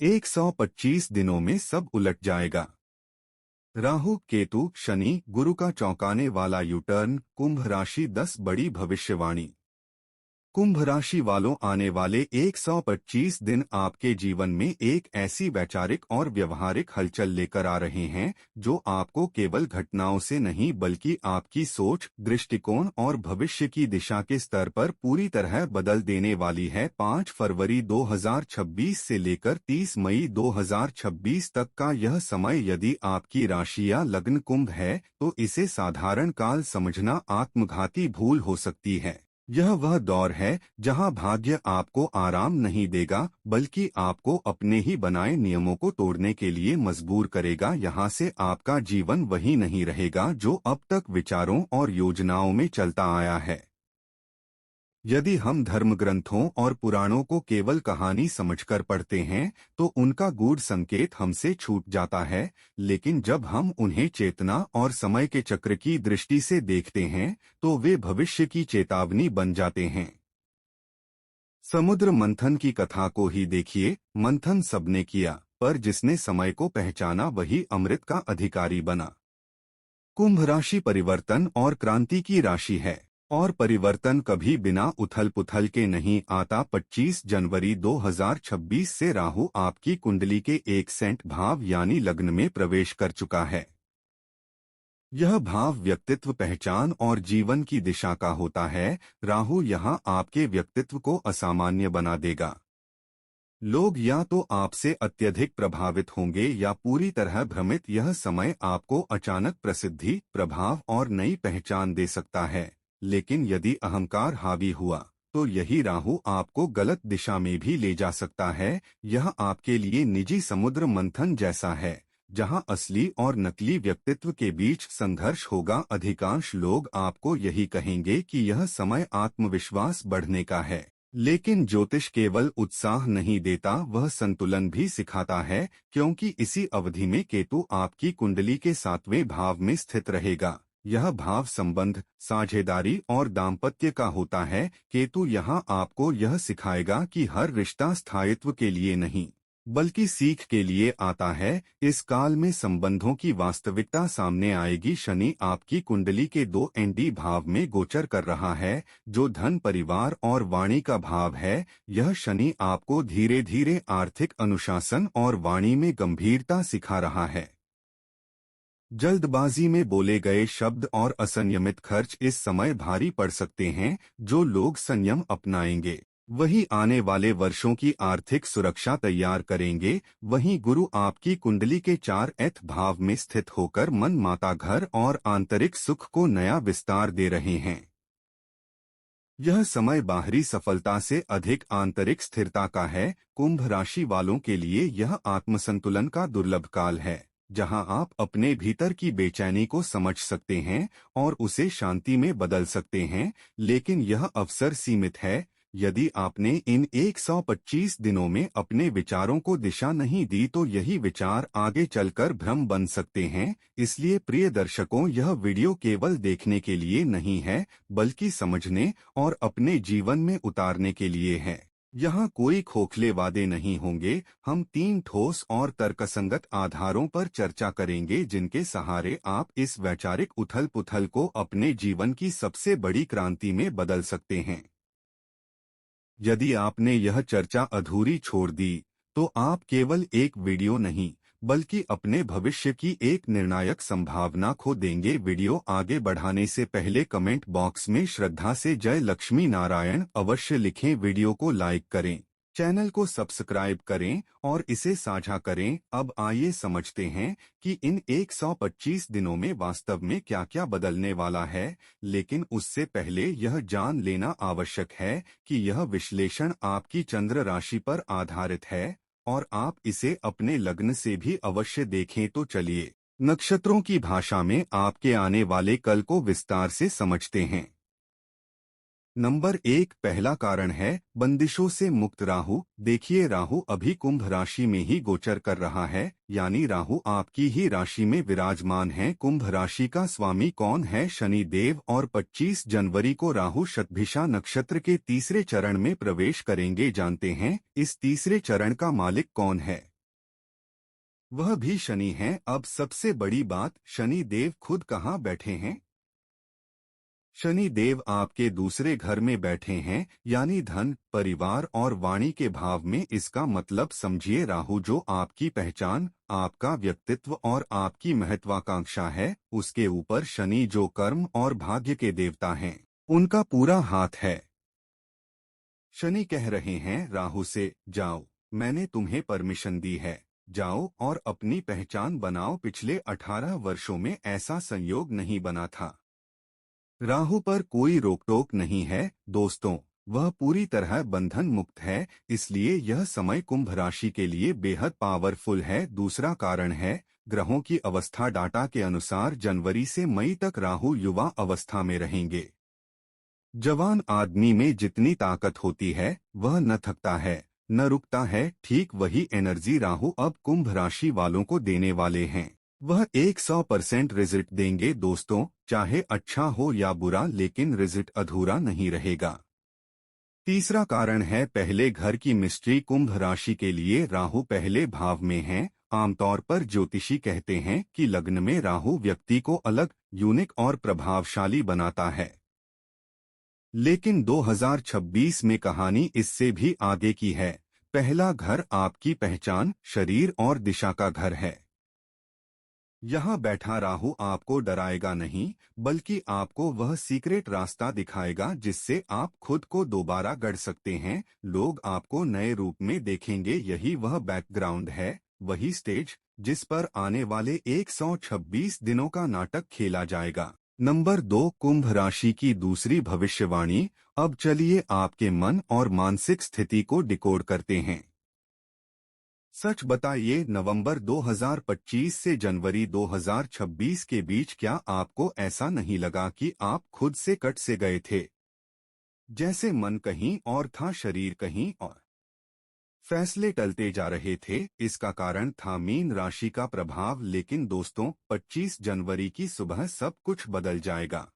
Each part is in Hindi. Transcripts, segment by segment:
125 दिनों में सब उलट जाएगा। राहु केतु शनि गुरु का चौंकाने वाला यूटर्न। कुंभ राशि 10 बड़ी भविष्यवाणी। कुंभ राशि वालों, आने वाले 125 दिन आपके जीवन में एक ऐसी वैचारिक और व्यवहारिक हलचल लेकर आ रहे हैं जो आपको केवल घटनाओं से नहीं बल्कि आपकी सोच, दृष्टिकोण और भविष्य की दिशा के स्तर पर पूरी तरह बदल देने वाली है। 5 फरवरी 2026 से लेकर 30 मई 2026 तक का यह समय यदि आपकी राशि या लग्न कुंभ है तो इसे साधारण काल समझना आत्मघाती भूल हो सकती है। यह वह दौर है जहां भाग्य आपको आराम नहीं देगा बल्कि आपको अपने ही बनाए नियमों को तोड़ने के लिए मजबूर करेगा। यहां से आपका जीवन वही नहीं रहेगा जो अब तक विचारों और योजनाओं में चलता आया है। यदि हम धर्म ग्रंथों और पुराणों को केवल कहानी समझकर पढ़ते हैं तो उनका गूढ़ संकेत हमसे छूट जाता है, लेकिन जब हम उन्हें चेतना और समय के चक्र की दृष्टि से देखते हैं तो वे भविष्य की चेतावनी बन जाते हैं। समुद्र मंथन की कथा को ही देखिए। मंथन सबने किया, पर जिसने समय को पहचाना वही अमृत का अधिकारी बना। कुंभ राशि परिवर्तन और क्रांति की राशि है और परिवर्तन कभी बिना उथल पुथल के नहीं आता। 25 जनवरी 2026 से राहु आपकी कुंडली के 1 भाव यानी लग्न में प्रवेश कर चुका है। यह भाव व्यक्तित्व, पहचान और जीवन की दिशा का होता है। राहु यहाँ आपके व्यक्तित्व को असामान्य बना देगा। लोग या तो आपसे अत्यधिक प्रभावित होंगे या पूरी तरह भ्रमित। यह समय आपको अचानक प्रसिद्धि, प्रभाव और नई पहचान दे सकता है, लेकिन यदि अहंकार हावी हुआ तो यही राहु आपको गलत दिशा में भी ले जा सकता है। यह आपके लिए निजी समुद्र मंथन जैसा है जहां असली और नकली व्यक्तित्व के बीच संघर्ष होगा। अधिकांश लोग आपको यही कहेंगे कि यह समय आत्मविश्वास बढ़ने का है, लेकिन ज्योतिष केवल उत्साह नहीं देता, वह संतुलन भी सिखाता है, क्योंकि इसी अवधि में केतु आपकी कुंडली के 7वें भाव में स्थित रहेगा। यह भाव संबंध, साझेदारी और दाम्पत्य का होता है। केतु यहाँ आपको यह सिखाएगा कि हर रिश्ता स्थायित्व के लिए नहीं बल्कि सीख के लिए आता है। इस काल में संबंधों की वास्तविकता सामने आएगी। शनि आपकी कुंडली के 2 भाव में गोचर कर रहा है जो धन, परिवार और वाणी का भाव है। यह शनि आपको धीरे धीरे आर्थिक अनुशासन और वाणी में गंभीरता सिखा रहा है। जल्दबाजी में बोले गए शब्द और असंयमित खर्च इस समय भारी पड़ सकते हैं। जो लोग संयम अपनाएंगे वही आने वाले वर्षों की आर्थिक सुरक्षा तैयार करेंगे। वहीं गुरु आपकी कुंडली के 4 भाव में स्थित होकर मन, माता, घर और आंतरिक सुख को नया विस्तार दे रहे हैं। यह समय बाहरी सफलता से अधिक आंतरिक स्थिरता का है। कुंभ राशि वालों के लिए यह आत्मसंतुलन का दुर्लभ काल है जहां आप अपने भीतर की बेचैनी को समझ सकते हैं और उसे शांति में बदल सकते हैं, लेकिन यह अवसर सीमित है। यदि आपने इन 125 दिनों में अपने विचारों को दिशा नहीं दी तो यही विचार आगे चलकर भ्रम बन सकते हैं। इसलिए प्रिय दर्शकों, यह वीडियो केवल देखने के लिए नहीं है बल्कि समझने और अपने जीवन में उतारने के लिए है। यहाँ कोई खोखले वादे नहीं होंगे। हम 3 ठोस और तर्कसंगत आधारों पर चर्चा करेंगे जिनके सहारे आप इस वैचारिक उथल पुथल को अपने जीवन की सबसे बड़ी क्रांति में बदल सकते हैं। यदि आपने यह चर्चा अधूरी छोड़ दी तो आप केवल एक वीडियो नहीं बल्कि अपने भविष्य की एक निर्णायक संभावना खो देंगे। वीडियो आगे बढ़ाने से पहले कमेंट बॉक्स में श्रद्धा से जय लक्ष्मी नारायण अवश्य लिखें। वीडियो को लाइक करें, चैनल को सब्सक्राइब करें और इसे साझा करें। अब आइए समझते हैं कि इन 125 दिनों में वास्तव में क्या क्या बदलने वाला है, लेकिन उससे पहले यह जान लेना आवश्यक है कि यह विश्लेषण आपकी चंद्र राशि पर आधारित है और आप इसे अपने लग्न से भी अवश्य देखें। तो चलिए नक्षत्रों की भाषा में आपके आने वाले कल को विस्तार से समझते हैं। नंबर 1, पहला कारण है बंदिशों से मुक्त राहु। देखिए, राहु अभी कुंभ राशि में ही गोचर कर रहा है, यानी राहु आपकी ही राशि में विराजमान है। कुंभ राशि का स्वामी कौन है? शनि देव। और 25 जनवरी को राहु शतभिषा नक्षत्र के तीसरे चरण में प्रवेश करेंगे। जानते हैं इस तीसरे चरण का मालिक कौन है? वह भी शनि हैं। अब सबसे बड़ी बात, शनि देव खुद कहाँ बैठे हैं? शनि देव आपके दूसरे घर में बैठे हैं, यानी धन, परिवार और वाणी के भाव में। इसका मतलब समझिए, राहु जो आपकी पहचान, आपका व्यक्तित्व और आपकी महत्वाकांक्षा है, उसके ऊपर शनि जो कर्म और भाग्य के देवता हैं, उनका पूरा हाथ है। शनि कह रहे हैं राहु से, जाओ, मैंने तुम्हें परमिशन दी है, जाओ और अपनी पहचान बनाओ। पिछले 18 वर्षों में ऐसा संयोग नहीं बना था। राहु पर कोई रोक-टोक नहीं है दोस्तों, वह पूरी तरह बंधन मुक्त है। इसलिए यह समय कुंभ राशि के लिए बेहद पावरफुल है। दूसरा कारण है ग्रहों की अवस्था। डाटा के अनुसार जनवरी से मई तक राहु युवा अवस्था में रहेंगे। जवान आदमी में जितनी ताकत होती है, वह न थकता है, न रुकता है। ठीक वही एनर्जी राहु अब कुंभ राशि वालों को देने वाले हैं। वह 100% रिजल्ट देंगे दोस्तों, चाहे अच्छा हो या बुरा, लेकिन रिजल्ट अधूरा नहीं रहेगा। तीसरा कारण है पहले घर की मिस्ट्री। कुंभ राशि के लिए राहु पहले भाव में है। आमतौर पर ज्योतिषी कहते हैं कि लग्न में राहु व्यक्ति को अलग, यूनिक और प्रभावशाली बनाता है। लेकिन 2026 में कहानी इससे भी आगे की है। पहला घर आपकी पहचान, शरीर और दिशा का घर है। यहाँ बैठा राहु आपको डराएगा नहीं, बल्कि आपको वह सीक्रेट रास्ता दिखाएगा जिससे आप खुद को दोबारा गढ़ सकते हैं। लोग आपको नए रूप में देखेंगे। यही वह बैकग्राउंड है, वही स्टेज जिस पर आने वाले 126 दिनों का नाटक खेला जाएगा। नंबर 2, कुंभ राशि की दूसरी भविष्यवाणी। अब चलिए आपके मन और मानसिक स्थिति को डिकोड करते हैं। सच बताइए, नवंबर 2025 से जनवरी 2026 के बीच क्या आपको ऐसा नहीं लगा कि आप खुद से कट से गए थे? जैसे मन कहीं और था, शरीर कहीं और। फैसले टलते जा रहे थे। इसका कारण था मीन राशि का प्रभाव। लेकिन दोस्तों, 25 जनवरी की सुबह सब कुछ बदल जाएगा।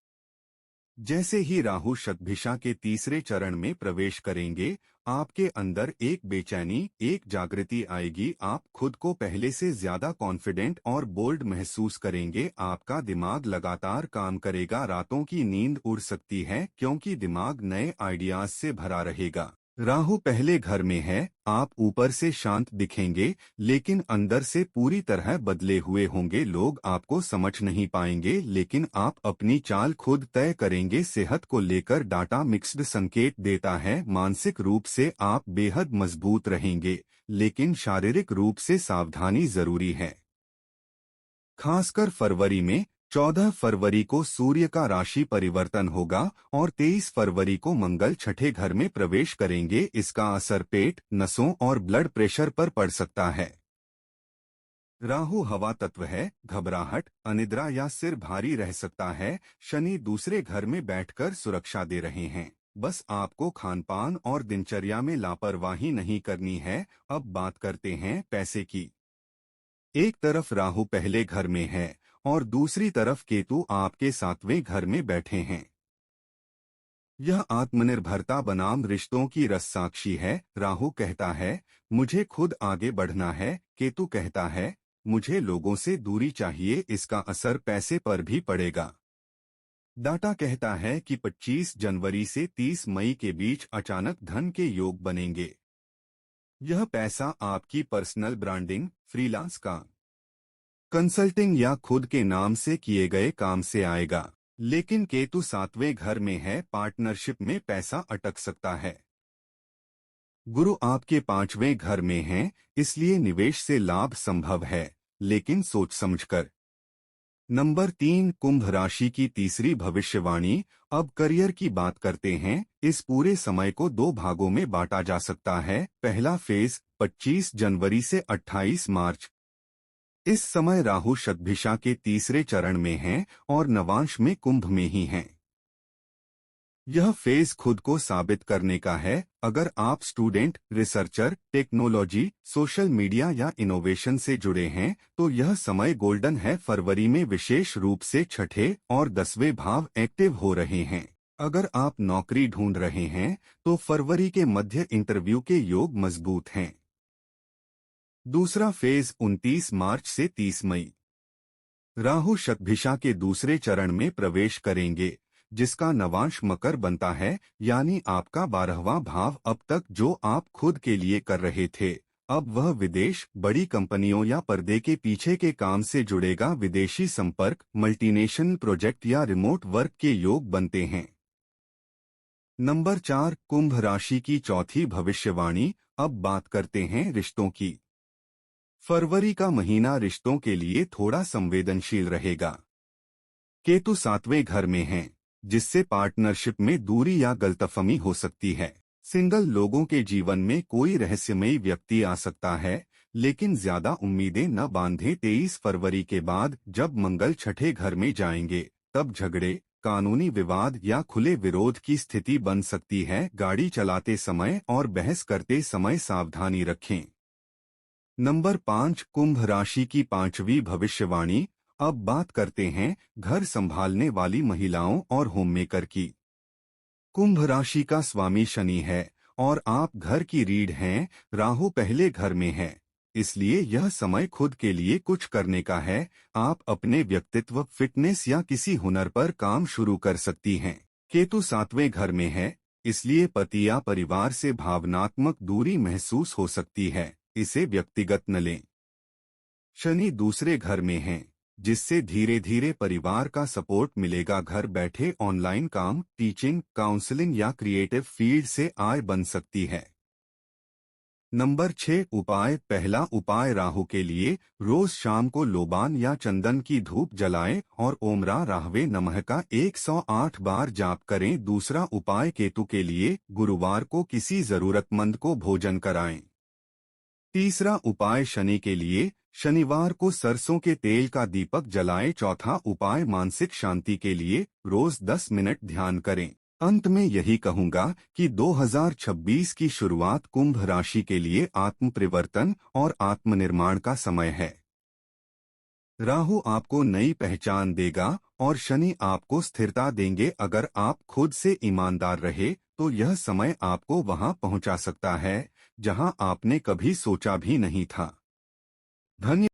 जैसे ही राहु शतभिषा के तीसरे चरण में प्रवेश करेंगे, आपके अंदर एक बेचैनी, एक जागृति आएगी। आप खुद को पहले से ज्यादा कॉन्फिडेंट और बोल्ड महसूस करेंगे। आपका दिमाग लगातार काम करेगा, रातों की नींद उड़ सकती है क्योंकि दिमाग नए आइडियाज से भरा रहेगा। राहु पहले घर में है। आप ऊपर से शांत दिखेंगे, लेकिन अंदर से पूरी तरह बदले हुए होंगे। लोग आपको समझ नहीं पाएंगे, लेकिन आप अपनी चाल खुद तय करेंगे। सेहत को लेकर डाटा मिक्स्ड संकेत देता है। मानसिक रूप से आप बेहद मजबूत रहेंगे, लेकिन शारीरिक रूप से सावधानी जरूरी है। खासकर फरवरी में 14 फरवरी को सूर्य का राशि परिवर्तन होगा और 23 फरवरी को मंगल छठे घर में प्रवेश करेंगे। इसका असर पेट, नसों और ब्लड प्रेशर पर पड़ सकता है। राहु हवा तत्व है, घबराहट, अनिद्रा या सिर भारी रह सकता है। शनि दूसरे घर में बैठकर सुरक्षा दे रहे हैं। बस आपको खानपान और दिनचर्या में लापरवाही नहीं करनी है। अब बात करते हैं पैसे की। एक तरफ राहु पहले घर में है और दूसरी तरफ केतु आपके 7वें घर में बैठे हैं। यह आत्मनिर्भरता बनाम रिश्तों की रससाक्षी है। राहु कहता है मुझे खुद आगे बढ़ना है, केतु कहता है मुझे लोगों से दूरी चाहिए। इसका असर पैसे पर भी पड़ेगा। डाटा कहता है कि 25 जनवरी से 30 मई के बीच अचानक धन के योग बनेंगे। यह पैसा आपकी पर्सनल ब्रांडिंग, फ्रीलांस काम, कंसल्टिंग या खुद के नाम से किए गए काम से आएगा। लेकिन केतु 7वें घर में है, पार्टनरशिप में पैसा अटक सकता है। गुरु आपके 5वें घर में हैं, इसलिए निवेश से लाभ संभव है, लेकिन सोच समझकर। नंबर 3, कुंभ राशि की तीसरी भविष्यवाणी। अब करियर की बात करते हैं। इस पूरे समय को 2 भागों में बांटा जा सकता है। पहला फेज 25 जनवरी से 28 मार्च। इस समय राहु शतभिषा के तीसरे चरण में है और नवांश में कुंभ में ही हैं। यह फेज खुद को साबित करने का है। अगर आप student, researcher, technology, social media या इनोवेशन से जुड़े हैं, तो यह समय गोल्डन है। फरवरी में विशेष रूप से छठे और 10वें भाव एक्टिव हो रहे हैं। अगर आप नौकरी ढूंढ रहे हैं, तो फरवरी के मध्य इंटरव्यू के योग मजबूत हैं। दूसरा फेज 29 मार्च से 30 मई। राहु शतभिषा के दूसरे चरण में प्रवेश करेंगे, जिसका नवांश मकर बनता है, यानी आपका 12वां भाव। अब तक जो आप खुद के लिए कर रहे थे, अब वह विदेश, बड़ी कंपनियों या पर्दे के पीछे के काम से जुड़ेगा। विदेशी संपर्क, मल्टीनेशनल प्रोजेक्ट या रिमोट वर्क के योग बनते हैं। नंबर 4, कुंभ राशि की चौथी भविष्यवाणी। अब बात करते हैं रिश्तों की। फरवरी का महीना रिश्तों के लिए थोड़ा संवेदनशील रहेगा। केतु 7वें घर में है, जिससे पार्टनरशिप में दूरी या गलतफहमी हो सकती है। सिंगल लोगों के जीवन में कोई रहस्यमयी व्यक्ति आ सकता है, लेकिन ज्यादा उम्मीदें न बांधें। 23 फरवरी के बाद जब मंगल छठे घर में जाएंगे, तब झगड़े, कानूनी विवाद या खुले विरोध की स्थिति बन सकती है। गाड़ी चलाते समय और बहस करते समय सावधानी रखें। नंबर 5, कुंभ राशि की पांचवी भविष्यवाणी। अब बात करते हैं घर संभालने वाली महिलाओं और होममेकर की। कुंभ राशि का स्वामी शनि है और आप घर की रीढ़ हैं। राहु पहले घर में है, इसलिए यह समय खुद के लिए कुछ करने का है। आप अपने व्यक्तित्व, फिटनेस या किसी हुनर पर काम शुरू कर सकती हैं। केतु 7वें घर में है, इसलिए पति या परिवार से भावनात्मक दूरी महसूस हो सकती है, इसे व्यक्तिगत न लें। शनि दूसरे घर में है, जिससे धीरे धीरे परिवार का सपोर्ट मिलेगा। घर बैठे ऑनलाइन काम, टीचिंग, काउंसलिंग या क्रिएटिव फील्ड से आय बन सकती है। नंबर 6, उपाय। पहला उपाय राहु के लिए रोज शाम को लोबान या चंदन की धूप जलाएं और ओम राहवे नमः का 108 बार जाप करें। दूसरा उपाय केतु के लिए गुरुवार को किसी जरूरतमंद को भोजन कराएं। तीसरा उपाय शनि के लिए शनिवार को सरसों के तेल का दीपक जलाएं। चौथा उपाय मानसिक शांति के लिए रोज 10 मिनट ध्यान करें। अंत में यही कहूंगा कि 2026 की शुरुआत कुंभ राशि के लिए आत्म परिवर्तन और आत्मनिर्माण का समय है। राहु आपको नई पहचान देगा और शनि आपको स्थिरता देंगे। अगर आप खुद से ईमानदार रहे, तो यह समय आपको वहां पहुंचा सकता है जहां आपने कभी सोचा भी नहीं था। धन्यवाद।